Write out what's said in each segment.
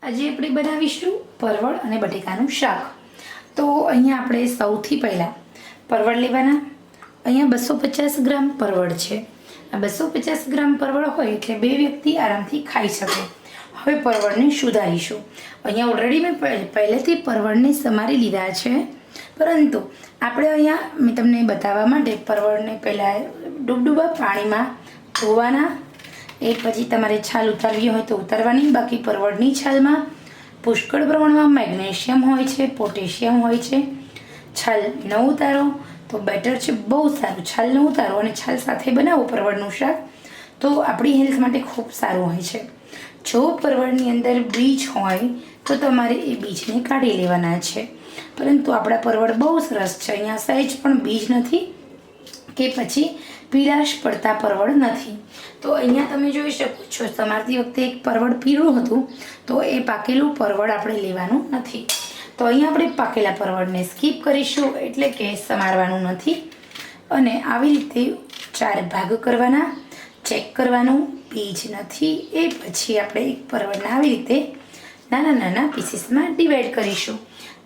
આજે આપણે બનાવીશું પરવળ અને બટેકાનું શાક। તો અહીંયા આપણે સૌથી પહેલાં પરવળ લેવાના। અહીંયા 250 ગ્રામ પરવળ છે। આ 250 ગ્રામ પરવળ હોય એટલે બે વ્યક્તિ આરામથી ખાઈ શકે। હવે પરવળને સુધારીશું। અહીંયા ઓલરેડી મેં પહેલેથી પરવળને સમારી લીધા છે, પરંતુ આપણે અહીંયા મેં તમને બતાવવા માટે પરવળને પહેલાં ડૂબડૂબા પાણીમાં ધોવાના। એ પછી તમારે છાલ ઉતારવી હોય તો ઉતારવાની। બાકી પરવળની છાલમાં પુષ્કળ પ્રમાણમાં મેગ્નેશિયમ હોય છે, પોટેશિયમ હોય છે। છાલ ન ઉતારો તો બેટર છે, બહુ સારું। છાલ ન ઉતારો અને છાલ સાથે બનાવો પરવળનું શાક તો આપણી હેલ્થ માટે ખૂબ સારું હોય છે। જો પરવળની અંદર બીજ હોય તો તમારે એ બીજને કાઢી લેવાના છે, પરંતુ આપણા પરવળ બહુ સરસ છે। અહીંયા સહેજ પણ બીજ નથી કે પછી પીળાશ પડતા પરવળ નથી। તો અહીંયા તમે જોઈ શકો છો, સમારતી વખતે એક પરવળ પીળું હતું, તો એ પાકેલું પરવળ આપણે લેવાનું નથી। તો અહીંયા આપણે પાકેલા પરવળને સ્કીપ કરીશું, એટલે કે સમારવાનું નથી। અને આવી રીતે 4 ભાગ કરવાના, ચેક કરવાનું બીજ નથી। એ પછી આપણે એક પરવળને આવી રીતે નાના નાના પીસીસમાં ડિવાઈડ કરીશું।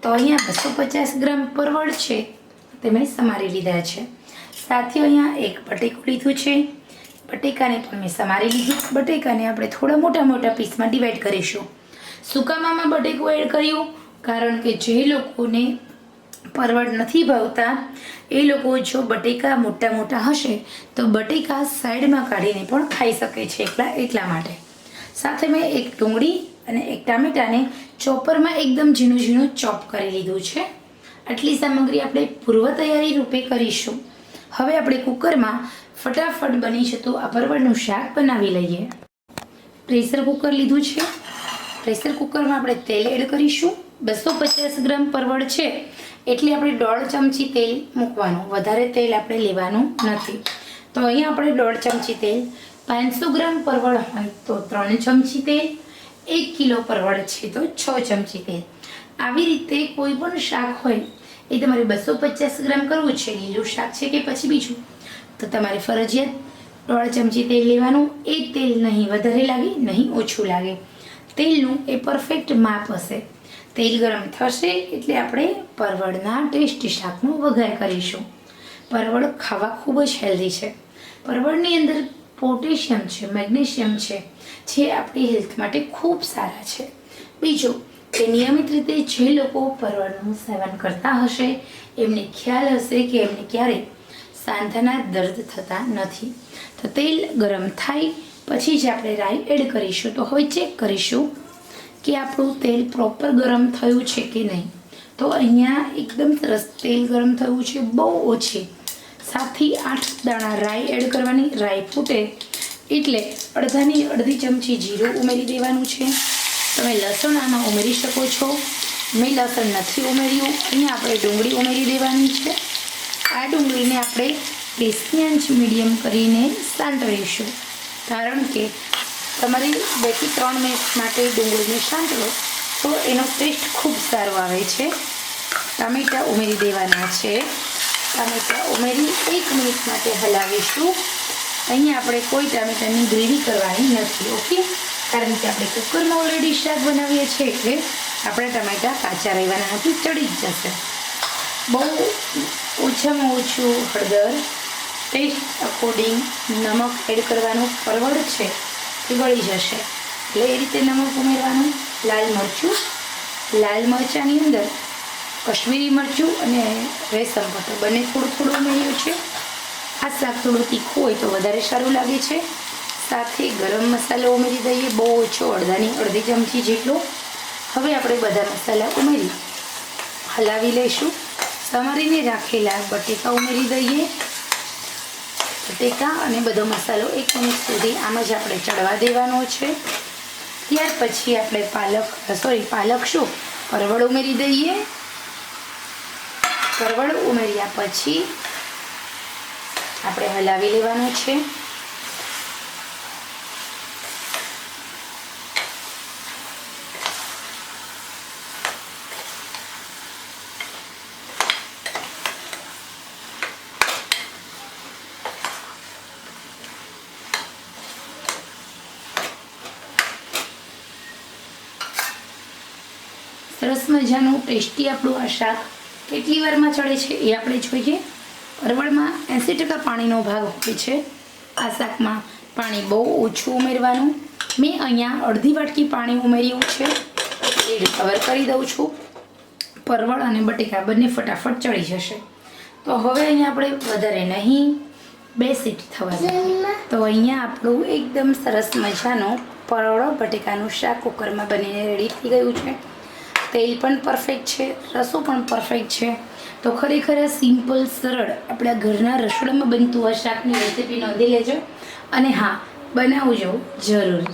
તો અહીંયા 250 ગ્રામ પરવળ છે તે મેં સમારી લીધા છે। સાથે અહીંયા એક બટેકું લીધું છે, બટેકાને પણ મેં સમારી લીધું। બટેકાને આપણે થોડા મોટા મોટા પીસમાં ડિવાઈડ કરીશું। સુકામાં બટેકું એડ કર્યું કારણ કે જે લોકોને પરવળ નથી ભાવતા એ લોકો જો બટેકા મોટા મોટા હશે તો બટેકા સાઈડમાં કાઢીને પણ ખાઈ શકે છે, એટલા માટે। સાથે મેં એક ડુંગળી અને એક ટામેટાને ચોપરમાં એકદમ ઝીણું ઝીણું ચોપ કરી લીધું છે। આટલી સામગ્રી આપણે પૂર્વ તૈયારી રૂપે કરીશું। હવે આપણે કુકરમાં ફટાફટ બની જતું આ પરવળનું શાક બનાવી લઈએ। પ્રેશર કુકર લીધું છે। પ્રેશર કુકરમાં આપણે તેલ એડ કરીશું। 250 ગ્રામ પરવળ છે એટલે આપણે 1.5 ચમચી તેલ મૂકવાનું, વધારે તેલ આપણે લેવાનું નથી। તો અહીંયા આપણે 1.5 ચમચી તેલ, 500 ગ્રામ પરવળ હોય તો 3 ચમચી તેલ, 1 કિલો પરવળ છે તો 6 ચમચી તેલ। આવી રીતે કોઈ પણ શાક હોય એ તમારે 250 ગ્રામ કરવું છે, લીલું શાક છે કે પછી બીજું, તો તમારે ફરજિયાત 1.5 ચમચી તેલ લેવાનું। એ તેલ નહીં વધારે લાગે નહીં ઓછું લાગે, તેલનું એ પરફેક્ટ માપ હશે। તેલ ગરમ થશે એટલે આપણે પરવળના ટેસ્ટી શાકનો વઘાર કરીશું। પરવળ ખાવા ખૂબ જ હેલ્ધી છે। પરવળની અંદર પોટેશિયમ છે, મેગ્નેશિયમ છે, જે આપણી હેલ્થ માટે ખૂબ સારા છે। બીજું કે નિયમિત રીતે જે લોકો પરવળનું સેવન કરતા હશે એમને ખ્યાલ હશે કે એમને ક્યારેય સાંધાના દર્દ થતા નથી। તો તેલ ગરમ થાય પછી જ આપણે રાઈ એડ કરીશું। તો હવે ચેક કરીશું કે આપણું તેલ પ્રોપર ગરમ થયું છે કે નહીં। તો અહીંયા એકદમ સરસ તેલ ગરમ થયું છે, બહુ ઓછી। 7 થી 8 દાણા રાઈ એડ કરવાની। રાઈ ફૂટે એટલે અડધી ચમચી જીરું ઉમેરી દેવાનું છે। તમે લસણ આમાં ઉમેરી શકો છો, મેં લસણ નથી ઉમેર્યું। અહીંયા આપણે ડુંગળી ઉમેરી દેવાની છે। આ ડુંગળીને આપણે ગેસની આંચ મીડિયમ કરીને સાંતળીશું, કારણ કે તમારી 2 થી 3 મિનિટ માટે ડુંગળીને સાંતળો તો એનો ટેસ્ટ ખૂબ સારો આવે છે। ટામેટાં ઉમેરી દેવાના છે। ટામેટાં ઉમેરી 1 મિનિટ માટે હલાવીશું। અહીંયા આપણે કોઈ ટામેટાની ગ્રેવી કરવાની નથી, ઓકે, કારણ કે આપણે કુકરમાં ઓલરેડી શાક બનાવીએ છીએ એટલે આપણે ટમેટાં કાચા રહેવાના નથી, ચડી જ જશે। બહુ ઓછામાં ઓછું હળદર, ટેસ્ટ અકોર્ડિંગ નમક એડ કરવાનું। પરવળ છે એ ગળી જશે એટલે એ રીતે નમક ઉમેરવાનું। લાલ મરચાંની અંદર કશ્મીરી મરચું અને રેશમ પટ્ટો બંને થોડું થોડું ઉમેર્યું છે। આ શાક થોડું તીખું હોય તો વધારે સારું લાગે છે। સાથે ગરમ મસાલો ઉમેરી દઈએ, બહુ ઓછો, અડધી ચમચી જેટલો। હવે આપણે બધા મસાલા ઉમેરી હલાવી લઈશું। સમારીને રાખેલા બટેકા ઉમેરી દઈએ। બટેકા અને બધો મસાલો 1 મિનિટ સુધી આમ જ આપણે ચડવા દેવાનો છે। ત્યાર પછી આપણે પરવળ ઉમેરી દઈએ। પરવળ ઉમેર્યા પછી આપણે હલાવી લેવાનું છે। સરસ મજાનું ટેસ્ટી આપણું આ શાક કેટલી વારમાં ચડે છે એ આપણે જોઈએ. પરવળમાં 80% પાણીનો ભાગ હોય છે. આ શાકમાં પાણી બહુ ઓછું ઉમેરવાનું. મેં અહીંયા અડધી વાટકી પાણી ઉમેર્યું છે. લીડ કવર કરી દઉં છું. પરવળ અને બટેકા બંને ફટાફટ ચડી જશે. તો હવે અહીંયા આપણે વધારે નહીં, 2 સીટી થવા દઈએ. તો અહીંયા આપણું એકદમ સરસ મજાનું પરવળ બટેકાનું શાક કુકરમાં બનીને રેડી થઈ ગયું છે. તેલ પણ પરફેક્ટ છે, રસો પણ પરફેક્ટ છે. તો ખરેખર સિમ્પલ સરળ આપણા ઘરના રસોડામાં બનતું આ શાકની રેસીપી નોંધી લેજો અને હા, બનાવજો જરૂર.